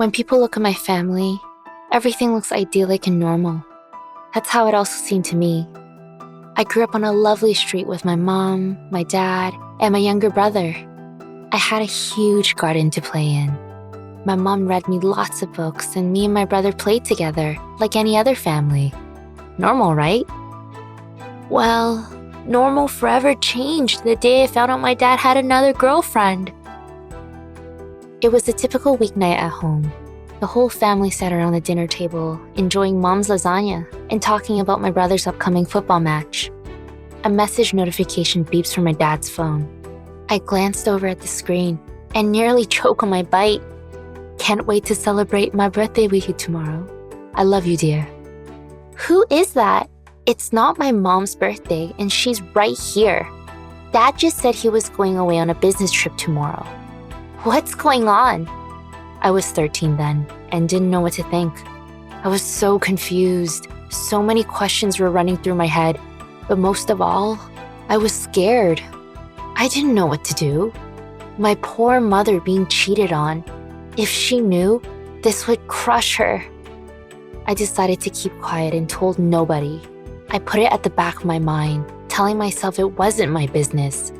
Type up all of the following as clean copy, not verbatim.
When people look at my family, everything looks idyllic and normal. That's how it also seemed to me. I grew up on a lovely street with my mom, my dad, and my younger brother. I had a huge garden to play in. My mom read me lots of books, and me and my brother played together like any other family. Normal, right? Well, normal forever changed the day I found out my dad had another girlfriend. It was a typical weeknight at home. The whole family sat around the dinner table, enjoying mom's lasagna and talking about my brother's upcoming football match. A message notification beeps from my dad's phone. I glanced over at the screen and nearly choked on my bite. Can't wait to celebrate my birthday with you tomorrow. I love you, dear. Who is that? It's not my mom's birthday, and she's right here. Dad just said he was going away on a business trip tomorrow. What's going on? I was 13 then and didn't know what to think. I was so confused. So many questions were running through my head, but most of all, I was scared. I didn't know what to do. My poor mother being cheated on. If she knew, this would crush her. I decided to keep quiet and told nobody. I put it at the back of my mind, telling myself it wasn't my business.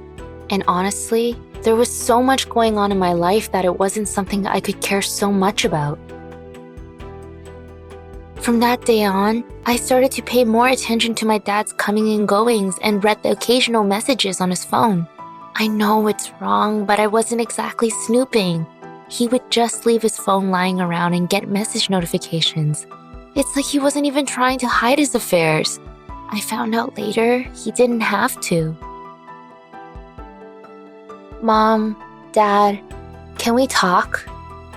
And honestly, there was so much going on in my life that it wasn't something I could care so much about. From that day on, I started to pay more attention to my dad's coming and goings and read the occasional messages on his phone. I know it's wrong, but I wasn't exactly snooping. He would just leave his phone lying around and get message notifications. It's like he wasn't even trying to hide his affairs. I found out later he didn't have to. Mom, Dad, can we talk?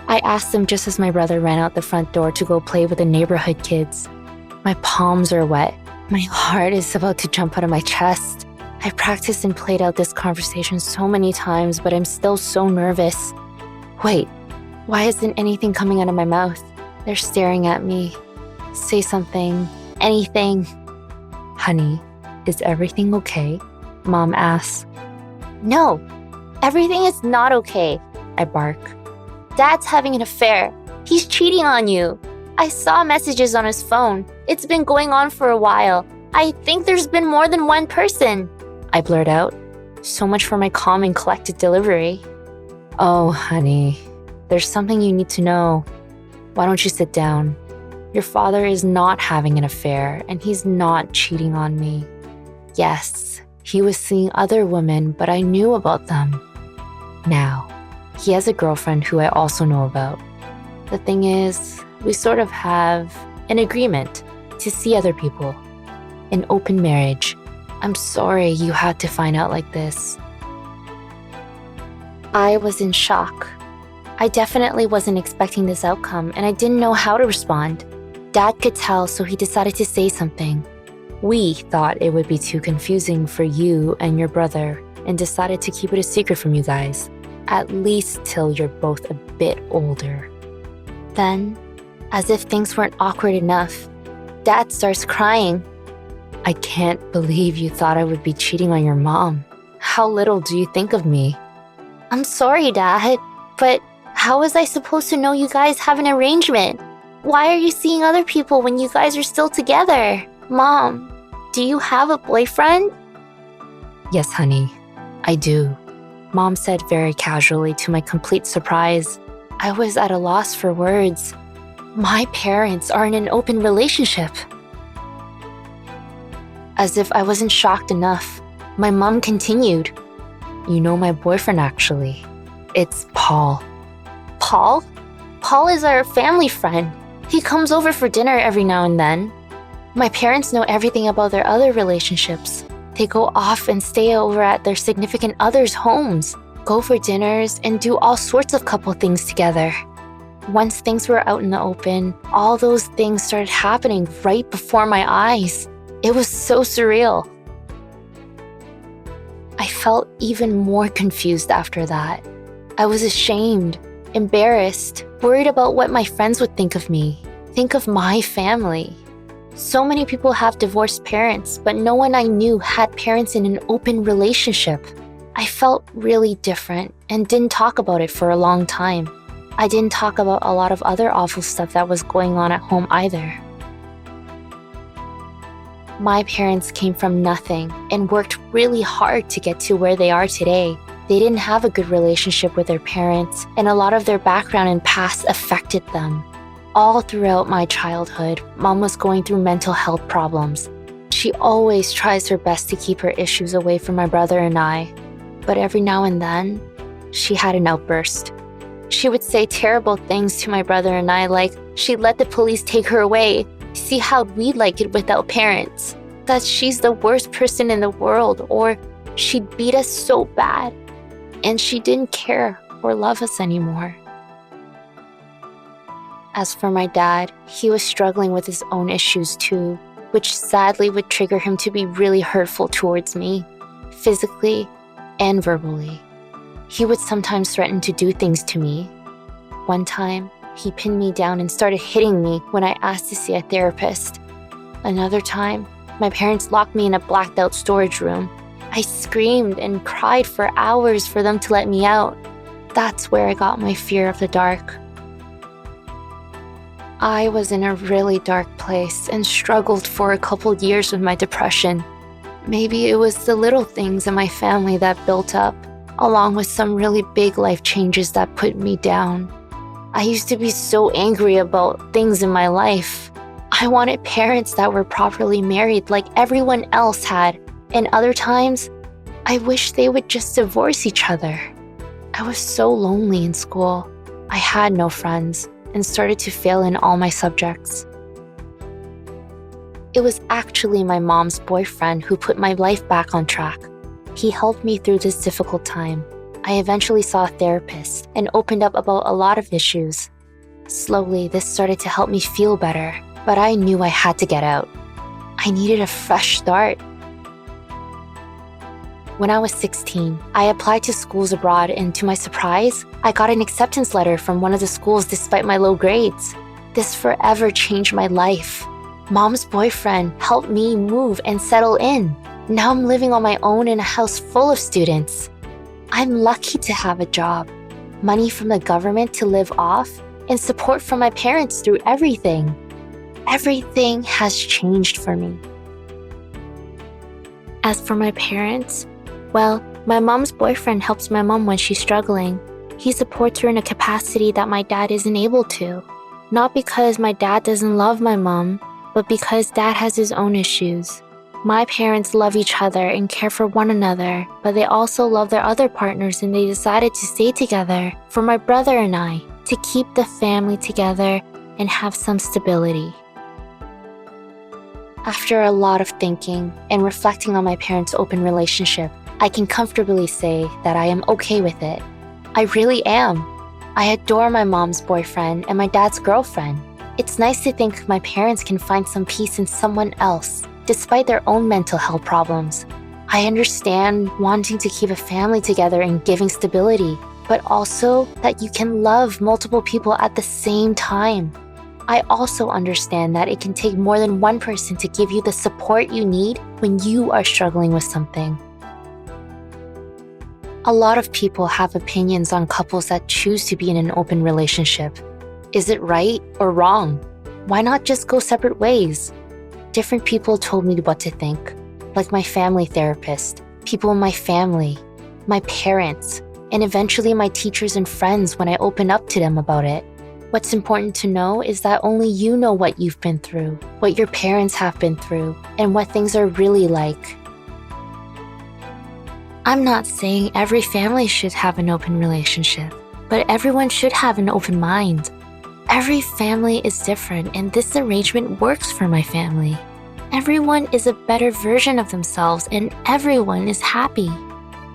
I asked them just as my brother ran out the front door to go play with the neighborhood kids. My palms are wet. My heart is about to jump out of my chest. I practiced and played out this conversation so many times, but I'm still so nervous. Wait, why isn't anything coming out of my mouth? They're staring at me. Say something, anything. Honey, is everything okay? Mom asks. No. Everything is not okay, I bark. Dad's having an affair. He's cheating on you. I saw messages on his phone. It's been going on for a while. I think there's been more than one person, I blurt out. So much for my calm and collected delivery. Oh, honey, there's something you need to know. Why don't you sit down? Your father is not having an affair, and he's not cheating on me. Yes, he was seeing other women, but I knew about them. Now, he has a girlfriend who I also know about. The thing is, we sort of have an agreement to see other people. An open marriage. I'm sorry you had to find out like this. I was in shock. I definitely wasn't expecting this outcome, and I didn't know how to respond. Dad could tell, so he decided to say something. We thought it would be too confusing for you and your brother, and decided to keep it a secret from you guys, at least till you're both a bit older. Then, as if things weren't awkward enough, Dad starts crying. I can't believe you thought I would be cheating on your mom. How little do you think of me? I'm sorry, Dad, but how was I supposed to know you guys have an arrangement? Why are you seeing other people when you guys are still together? Mom, do you have a boyfriend? Yes, honey, I do. Mom said very casually to my complete surprise. I was at a loss for words. My parents are in an open relationship. As if I wasn't shocked enough, my mom continued. You know my boyfriend, actually. It's Paul. Paul? Paul is our family friend. He comes over for dinner every now and then. My parents know everything about their other relationships. They go off and stay over at their significant others' homes, go for dinners, and do all sorts of couple things together. Once things were out in the open, all those things started happening right before my eyes. It was so surreal. I felt even more confused after that. I was ashamed, embarrassed, worried about what my friends would think of me, think of my family. So many people have divorced parents, but no one I knew had parents in an open relationship. I felt really different and didn't talk about it for a long time. I didn't talk about a lot of other awful stuff that was going on at home either. My parents came from nothing and worked really hard to get to where they are today. They didn't have a good relationship with their parents, and a lot of their background and past affected them. All throughout my childhood, Mom was going through mental health problems. She always tries her best to keep her issues away from my brother and I, but every now and then, she had an outburst. She would say terrible things to my brother and I, like she'd let the police take her away. See how we like it without parents. That she's the worst person in the world, or she'd beat us so bad, and she didn't care or love us anymore. As for my dad, he was struggling with his own issues too, which sadly would trigger him to be really hurtful towards me, physically and verbally. He would sometimes threaten to do things to me. One time, he pinned me down and started hitting me when I asked to see a therapist. Another time, my parents locked me in a blacked out storage room. I screamed and cried for hours for them to let me out. That's where I got my fear of the dark. I was in a really dark place and struggled for a couple years with my depression. Maybe it was the little things in my family that built up, along with some really big life changes that put me down. I used to be so angry about things in my life. I wanted parents that were properly married like everyone else had, and other times, I wished they would just divorce each other. I was so lonely in school. I had no friends and started to fail in all my subjects. It was actually my mom's boyfriend who put my life back on track. He helped me through this difficult time. I eventually saw a therapist and opened up about a lot of issues. Slowly, this started to help me feel better, but I knew I had to get out. I needed a fresh start. When I was 16, I applied to schools abroad, and to my surprise, I got an acceptance letter from one of the schools despite my low grades. This forever changed my life. Mom's boyfriend helped me move and settle in. Now I'm living on my own in a house full of students. I'm lucky to have a job, money from the government to live off, and support from my parents through everything. Everything has changed for me. As for my parents, well, my mom's boyfriend helps my mom when she's struggling. He supports her in a capacity that my dad isn't able to. Not because my dad doesn't love my mom, but because dad has his own issues. My parents love each other and care for one another, but they also love their other partners, and they decided to stay together for my brother and I, to keep the family together and have some stability. After a lot of thinking and reflecting on my parents' open relationship, I can comfortably say that I am okay with it. I really am. I adore my mom's boyfriend and my dad's girlfriend. It's nice to think my parents can find some peace in someone else, despite their own mental health problems. I understand wanting to keep a family together and giving stability, but also that you can love multiple people at the same time. I also understand that it can take more than one person to give you the support you need when you are struggling with something. A lot of people have opinions on couples that choose to be in an open relationship. Is it right or wrong? Why not just go separate ways? Different people told me what to think, like my family therapist, people in my family, my parents, and eventually my teachers and friends when I opened up to them about it. What's important to know is that only you know what you've been through, what your parents have been through, and what things are really like. I'm not saying every family should have an open relationship, but everyone should have an open mind. Every family is different, and this arrangement works for my family. Everyone is a better version of themselves, and everyone is happy.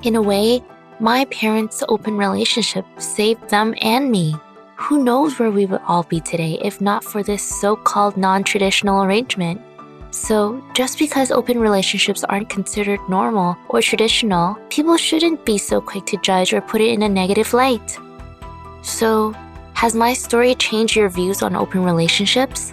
In a way, my parents' open relationship saved them and me. Who knows where we would all be today if not for this so-called non-traditional arrangement? So, just because open relationships aren't considered normal or traditional, people shouldn't be so quick to judge or put it in a negative light. So, has my story changed your views on open relationships?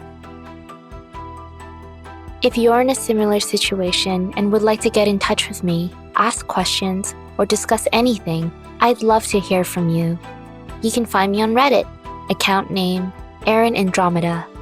If you're in a similar situation and would like to get in touch with me, ask questions, or discuss anything, I'd love to hear from you. You can find me on Reddit Account name, ErinAndromeda.